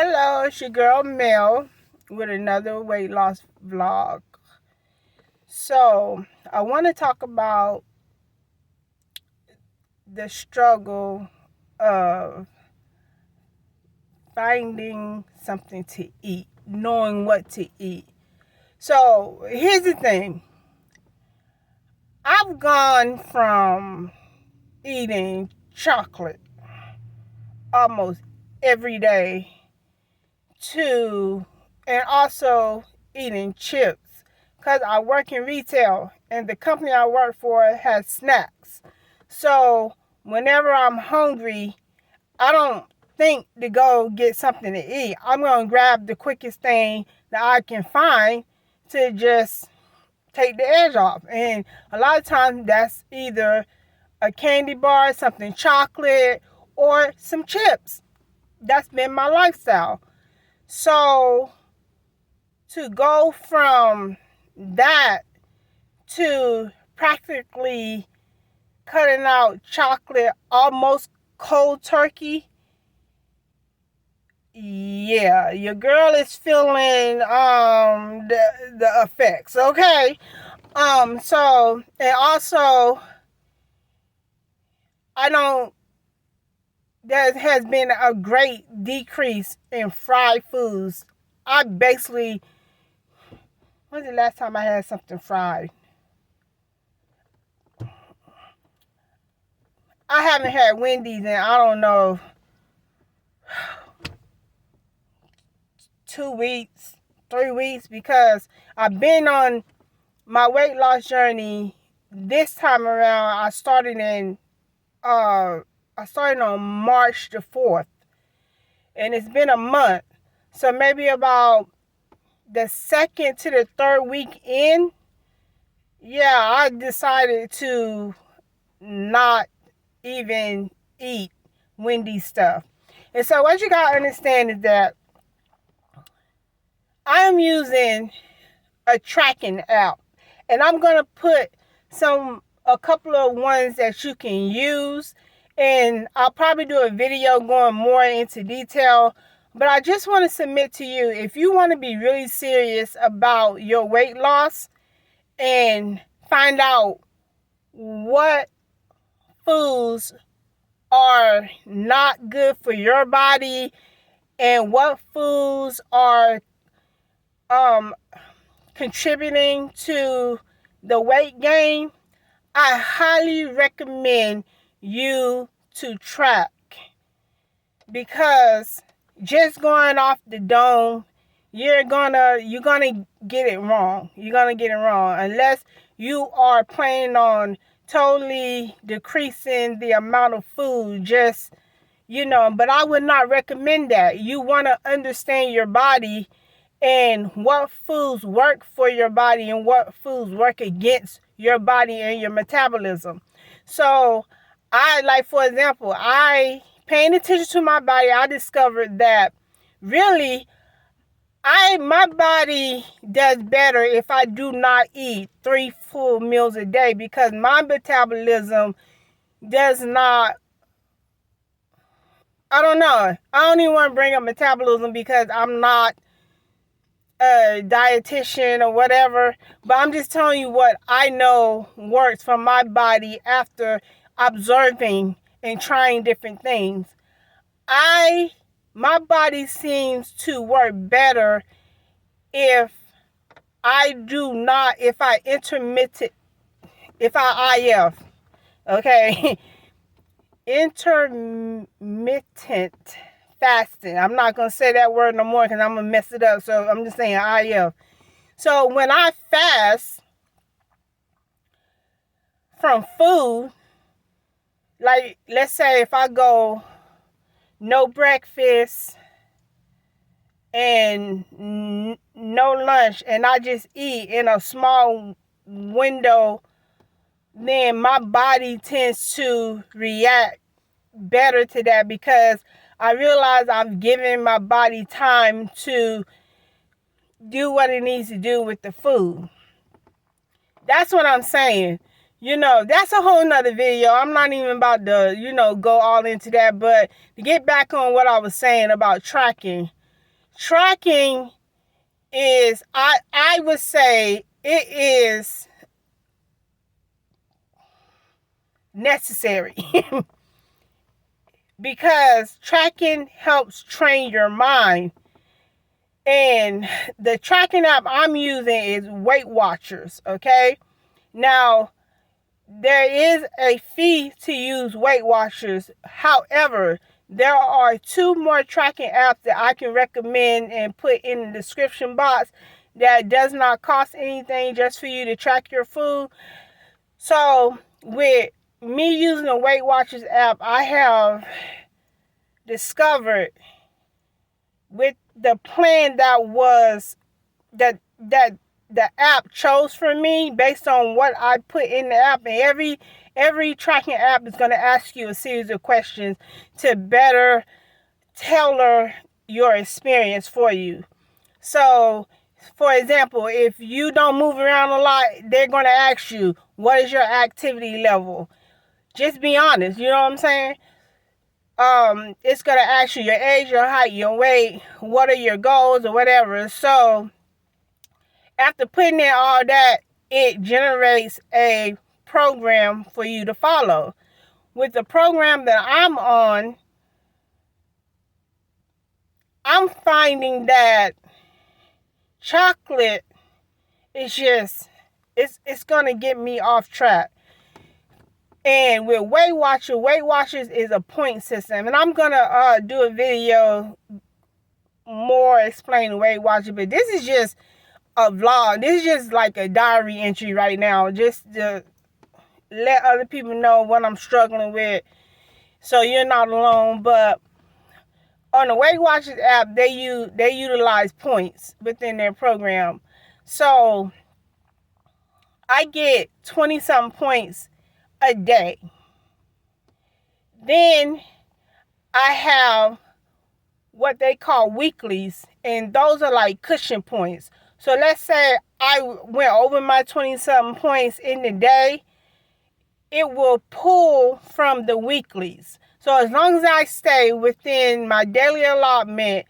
Hello, it's your girl Mel with another weight loss vlog. So, I want to talk about the struggle of finding something to eat, knowing what to eat. So, here's the thing. I've gone from eating chocolate almost every day to, and also eating chips, because I work in retail and the company I work for has snacks. So whenever I'm hungry, I don't think to go get something to eat. I'm going to grab the quickest thing that I can find to just take the edge off. And a lot of times that's either a candy bar, something chocolate, or some chips. That's been my lifestyle. So to go from that to practically cutting out chocolate almost cold turkey, yeah, your girl is feeling the effects, okay? So, and also I don't there has been a great decrease in fried foods. I basically, when's the last time I had something fried? I haven't had Wendy's in, I don't know, 2 weeks, 3 weeks, because I've been on my weight loss journey. This time around, I started on March the 4th, and it's been a month. So maybe about the second to the third week in, yeah, I decided to not even eat Wendy's stuff. And so what you gotta understand is that I am using a tracking app, and I'm gonna put a couple of ones that you can use, and I'll probably do a video going more into detail. But I just want to submit to you, if you want to be really serious about your weight loss and find out what foods are not good for your body and what foods are contributing to the weight gain, I highly recommend you to track, because just going off the dome, you're gonna get it wrong. You're gonna get it wrong unless you are planning on totally decreasing the amount of food. Just, but I would not recommend that. You want to understand your body and what foods work for your body and what foods work against your body and your metabolism. So for example, paying attention to my body, I discovered that really my body does better if I do not eat 3 full meals a day, because my metabolism does not, I don't know. I don't even want to bring up metabolism because I'm not a dietitian or whatever, but I'm just telling you what I know works for my body after observing and trying different things. My body seems to work better if if I IF, okay? Intermittent fasting. I'm not going to say that word no more because I'm going to mess it up. So I'm just saying IF. So when I fast from food, like let's say if I go no breakfast and no lunch, and I just eat in a small window, then my body tends to react better to that, because I realize I've given my body time to do what it needs to do with the food. That's what I'm saying. That's a whole nother video. I'm not even about to, go all into that. But to get back on what I was saying about tracking. tracking is, I would say it is necessary because tracking helps train your mind. And the tracking app I'm using is Weight Watchers, okay? Now, there is a fee to use Weight Watchers. However, there are 2 more tracking apps that I can recommend and put in the description box that does not cost anything, just for you to track your food. So, with me using the Weight Watchers app, I have discovered, with the plan that the app chose for me based on what I put in the app, and every tracking app is going to ask you a series of questions to better tailor your experience for you. So, for example, if you don't move around a lot, they're going to ask you, what is your activity level? Just be honest, you know what I'm saying? It's going to ask you your age, your height, your weight, what are your goals, or whatever. So, after putting in all that, it generates a program for you to follow. With the program that I'm on, I'm finding that chocolate is just, it's going to get me off track. And with Weight Watchers is a point system. And I'm going to do a video more explaining Weight Watchers, but this is just a vlog. This is just like a diary entry right now, just to let other people know what I'm struggling with, so you're not alone. But on the Weight Watchers app, they utilize points within their program. So I get 20-something points a day. Then I have what they call weeklies, and those are like cushion points. So let's say I went over my 20-something points in the day, it will pull from the weeklies. So as long as I stay within my daily allotment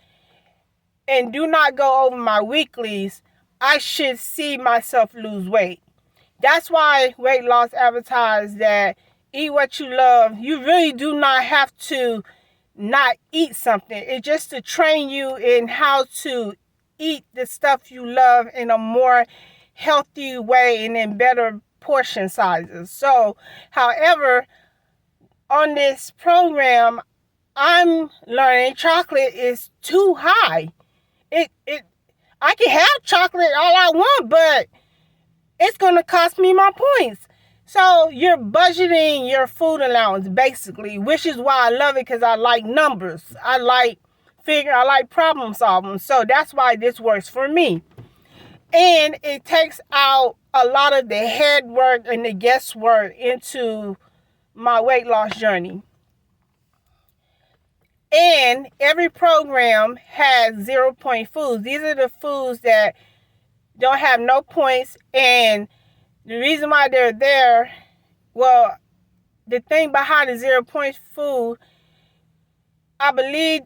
and do not go over my weeklies, I should see myself lose weight. That's why weight loss advertised that eat what you love. You really do not have to not eat something. It's just to train you in how to eat the stuff you love in a more healthy way and in better portion sizes. So, however, on this program, I'm learning chocolate is too high. I can have chocolate all I want, but it's going to cost me my points. So you're budgeting your food allowance, basically, which is why I love it, because I like numbers. I like problem solving. So that's why this works for me. And it takes out a lot of the head work and the guesswork into my weight loss journey. And every program has 0-point foods. These are the foods that don't have no points. And the reason why they're there, well, the thing behind the 0-point food, I believe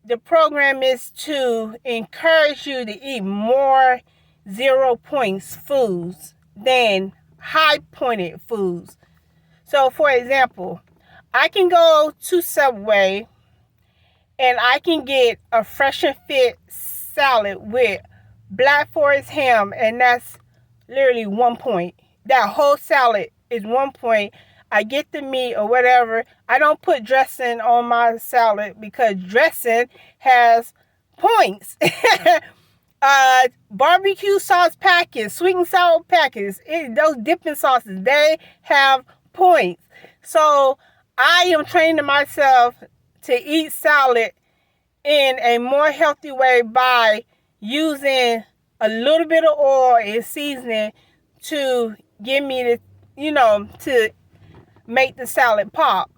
the program is to encourage you to eat more 0-points foods than high-pointed foods. So, for example, I can go to Subway and I can get a Fresh and Fit salad with Black Forest ham, and that's literally 1 point. That whole salad is 1 point. I get the meat or whatever. I don't put dressing on my salad because dressing has points. Barbecue sauce packets, sweet and sour packets, those dipping sauces, they have points. So I am training myself to eat salad in a more healthy way by using a little bit of oil and seasoning to give me to make the salad pop.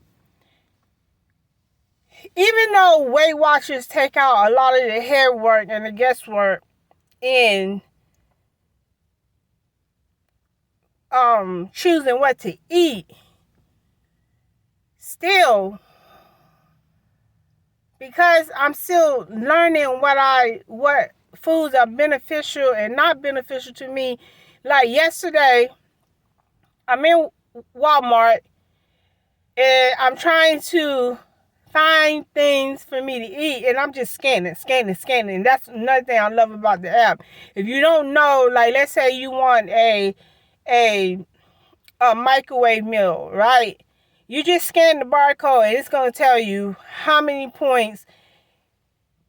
Even though Weight Watchers take out a lot of the head work and the guesswork in choosing what to eat, still because I'm still learning what foods are beneficial and not beneficial to me. Like yesterday, I'm in Walmart and I'm trying to find things for me to eat, and I'm just scanning. That's another thing I love about the app. If you don't know, like let's say you want a microwave meal, right? You just scan the barcode and it's going to tell you how many points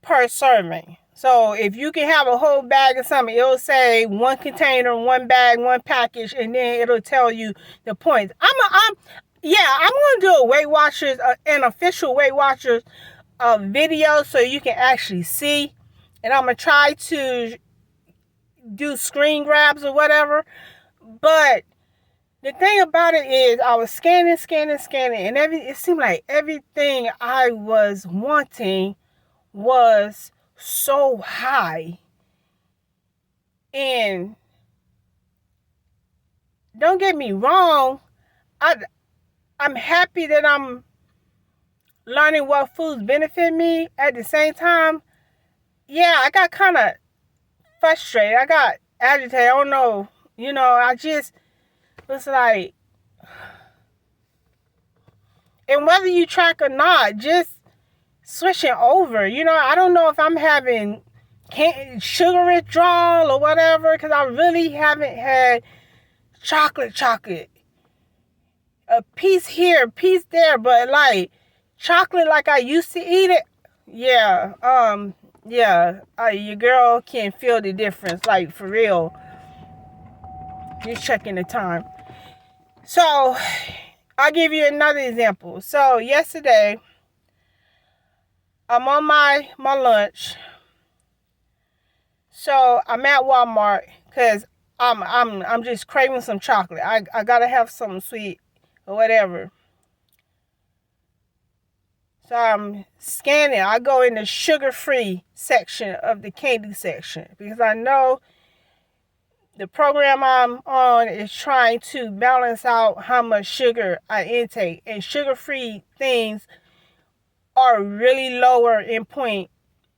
per serving. So if you can have a whole bag of something, it'll say one container, one bag, one package, and then it'll tell you the points. I'm gonna do a Weight Watchers, an official Weight Watchers video, so you can actually see. And I'm gonna try to do screen grabs or whatever. But the thing about it is, I was scanning, and it seemed like everything I was wanting was so high. And don't get me wrong, I'm happy that I'm learning what foods benefit me. At the same time, yeah, I got kind of frustrated. I got agitated. I don't know. I just was like, and whether you track or not, just switching over. I don't know if I'm having sugar withdrawal or whatever, because I really haven't had chocolate. A piece here, a piece there, but like chocolate like I used to eat it. Yeah, your girl can feel the difference, like for real. Just checking the time. So, I'll give you another example. So, yesterday, I'm on my lunch. So, I'm at Walmart because I'm just craving some chocolate. I gotta have something sweet or whatever. So I'm scanning. I go in the sugar-free section of the candy section because I know the program I'm on is trying to balance out how much sugar I intake. And sugar-free things are really lower in point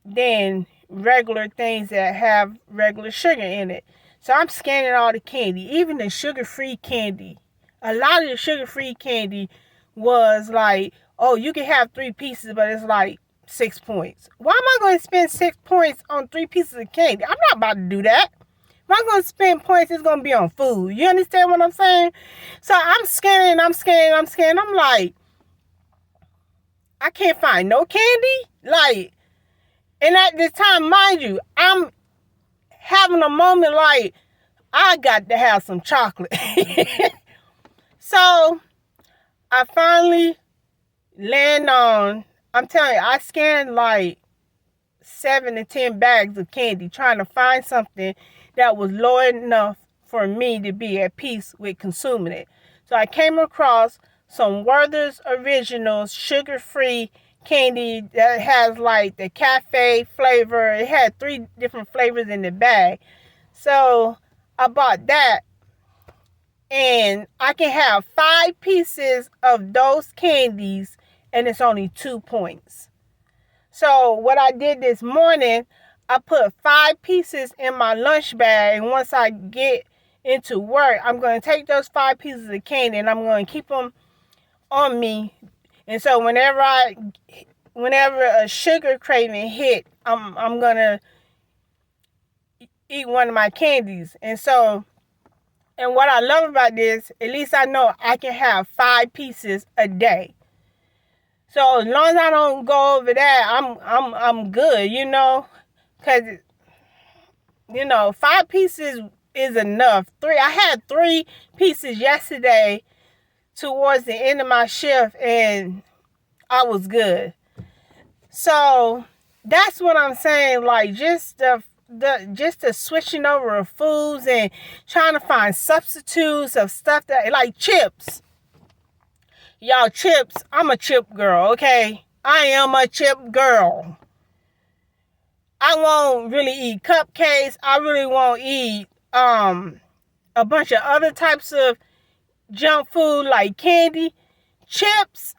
than regular things that have regular sugar in it. So I'm scanning all the candy, even the sugar-free candy. A lot of the sugar-free candy was like, oh, you can have 3 pieces, but it's like 6 points. Why am I going to spend 6 points on 3 pieces of candy? I'm not about to do that. If I'm going to spend points, it's going to be on food. You understand what I'm saying? So I'm scanning. I'm like, I can't find no candy. Like, and at this time, mind you, I'm having a moment like, I got to have some chocolate. So I finally land on, I'm telling you, I scanned like 7 to 10 bags of candy trying to find something that was low enough for me to be at peace with consuming it. So I came across some Werther's Originals sugar-free candy that has like the cafe flavor. It had 3 different flavors in the bag. So I bought that. And I can have 5 pieces of those candies and it's only 2 points. So what I did this morning, I put 5 pieces in my lunch bag. And once I get into work, I'm going to take those 5 pieces of candy and I'm going to keep them on me. And so whenever a sugar craving hit, I'm going to eat one of my candies. And what I love about this, at least I know I can have 5 pieces a day. So as long as I don't go over that, I'm good, because 5 pieces is enough. I had 3 pieces yesterday towards the end of my shift, and I was good. So that's what I'm saying. Like just the switching over of foods and trying to find substitutes of stuff that like chips. Y'all, chips, I'm a chip girl, okay? I am a chip girl. I won't really eat cupcakes. I really won't eat a bunch of other types of junk food like candy. Chips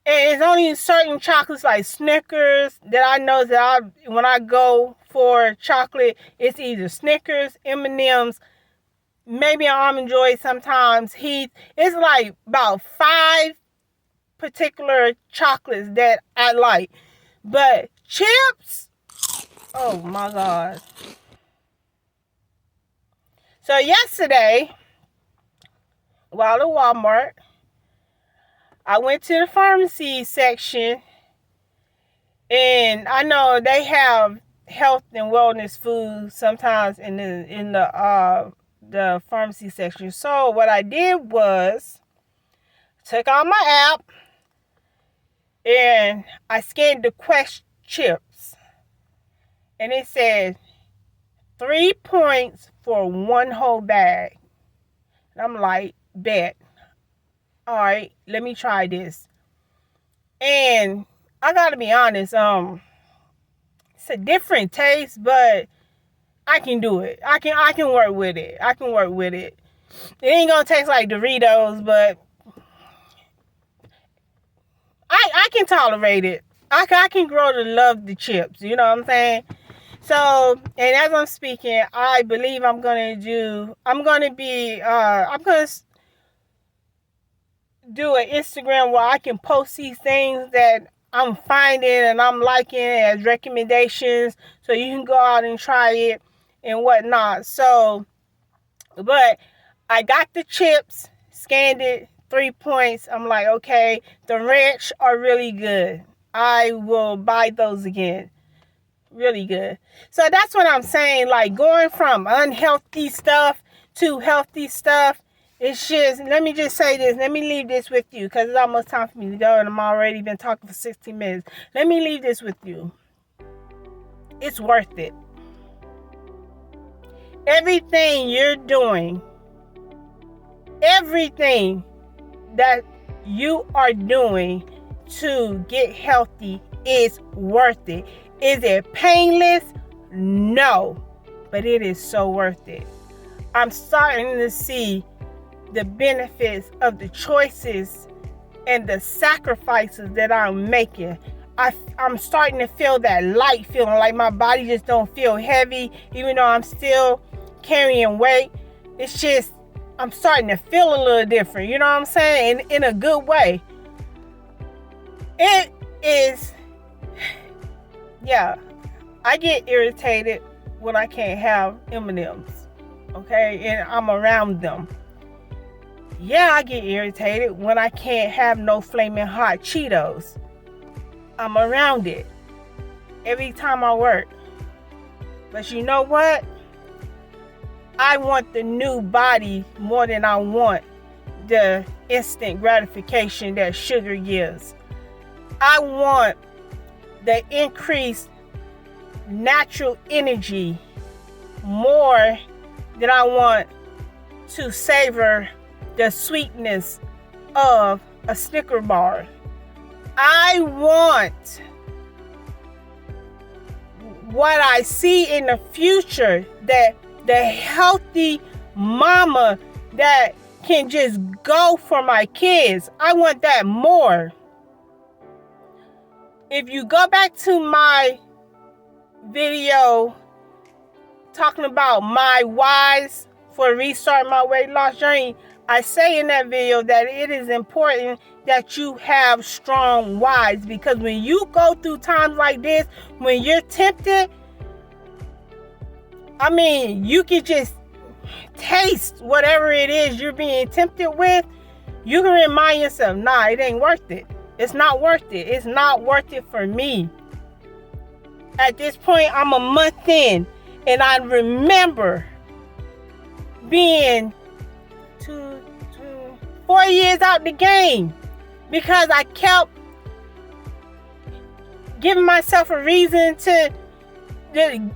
And it's only certain chocolates like Snickers that I know that when I go for chocolate, it's either Snickers, M&M's, maybe an Almond Joy sometimes. It's like about 5 particular chocolates that I like. But chips, oh my God. So yesterday, while at Walmart, I went to the pharmacy section, and I know they have health and wellness food sometimes in the pharmacy section. So what I did was took out my app and I scanned the Quest chips, and it said 3 points for one whole bag. And I'm like, bet. All right, let me try this. And I gotta be honest, it's a different taste, but I can do it. I can work with it. It ain't gonna taste like Doritos, but I can tolerate it. I can grow to love the chips. You know what I'm saying? So, and as I'm speaking, I believe I'm gonna do an Instagram where I can post these things that I'm finding and I'm liking as recommendations, so you can go out and try it and whatnot. So, but I got the chips, scanned it, 3 points. I'm like, okay, the ranch are really good. I will buy those again. Really good. So that's what I'm saying. Like, going from unhealthy stuff to healthy stuff, it's just, let me just say this. Let me leave this with you, because it's almost time for me to go, and I'm already been talking for 60 minutes. Let me leave this with you. It's worth it. Everything you're doing, everything that you are doing to get healthy is worth it. Is it painless? No, but it is so worth it. I'm starting to see the benefits of the choices and the sacrifices that I'm making. I'm starting to feel that light feeling, like my body just don't feel heavy, even though I'm still carrying weight. It's just, I'm starting to feel a little different. You know what I'm saying? In a good way. It is, yeah, I get irritated when I can't have M&M's, okay, and I'm around them. Yeah, I get irritated when I can't have no flaming hot Cheetos. I'm around it every time I work. But you know what? I want the new body more than I want the instant gratification that sugar gives. I want the increased natural energy more than I want to savor the sweetness of a Snicker bar. I want what I see in the future, that the healthy mama that can just go for my kids. I want that more. If you go back to my video talking about my whys for restarting my weight loss journey, I say in that video that it is important that you have strong whys, because when you go through times like this, when you're tempted, I mean, you can just taste whatever it is you're being tempted with. You can remind yourself, nah, it ain't worth it. It's not worth it. It's not worth it for me. At this point, I'm a month in, and I remember being 4 years out the game because I kept giving myself a reason to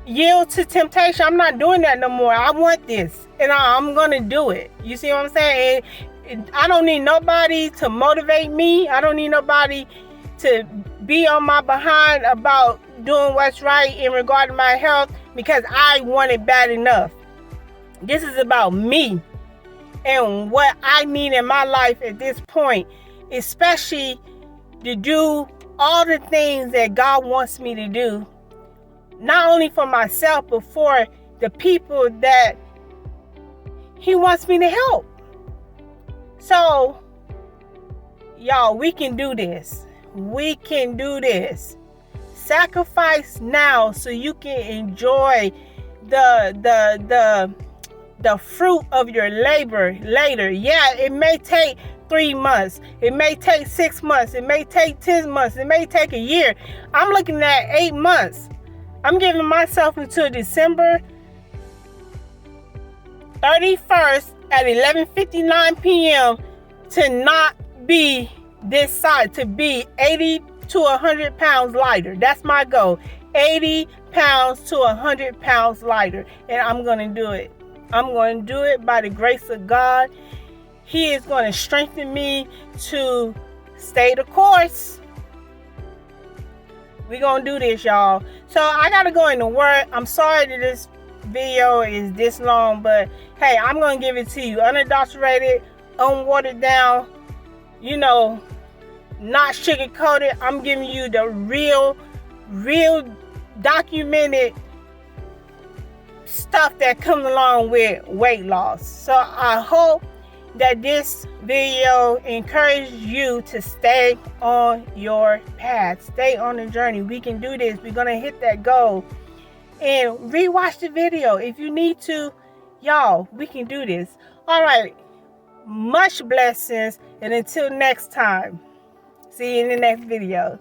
yield to temptation. I'm not doing that no more. I want this, and I'm gonna do it. You see what I'm saying? And I don't need nobody to motivate me. I don't need nobody to be on my behind about doing what's right in regard to my health, because I want it bad enough. This is about me and what I need in my life at this point, especially to do all the things that God wants me to do, not only for myself, but for the people that He wants me to help. So, y'all, we can do this. We can do this. Sacrifice now so you can enjoy the fruit of your labor later. Yeah, it may take 3 months. It may take 6 months. It may take 10 months. It may take a year. I'm looking at 8 months. I'm giving myself until December 31st at 11:59 p.m. to not be this size, to be 80 to 100 pounds lighter. That's my goal. 80 pounds to 100 pounds lighter. And I'm going to do it. I'm going to do it by the grace of God. He is going to strengthen me to stay the course. We're going to do this, y'all. So I got to go into work. I'm sorry that this video is this long, but hey, I'm going to give it to you. Unadulterated, unwatered down, not sugar coated. I'm giving you the real documented stuff that comes along with weight loss. So I hope that this video encourages you to stay on your path, stay on the journey. We can do this. We're gonna hit that goal. And rewatch the video if you need to. Y'all, we can do this. All right, much blessings, and until next time, see you in the next video.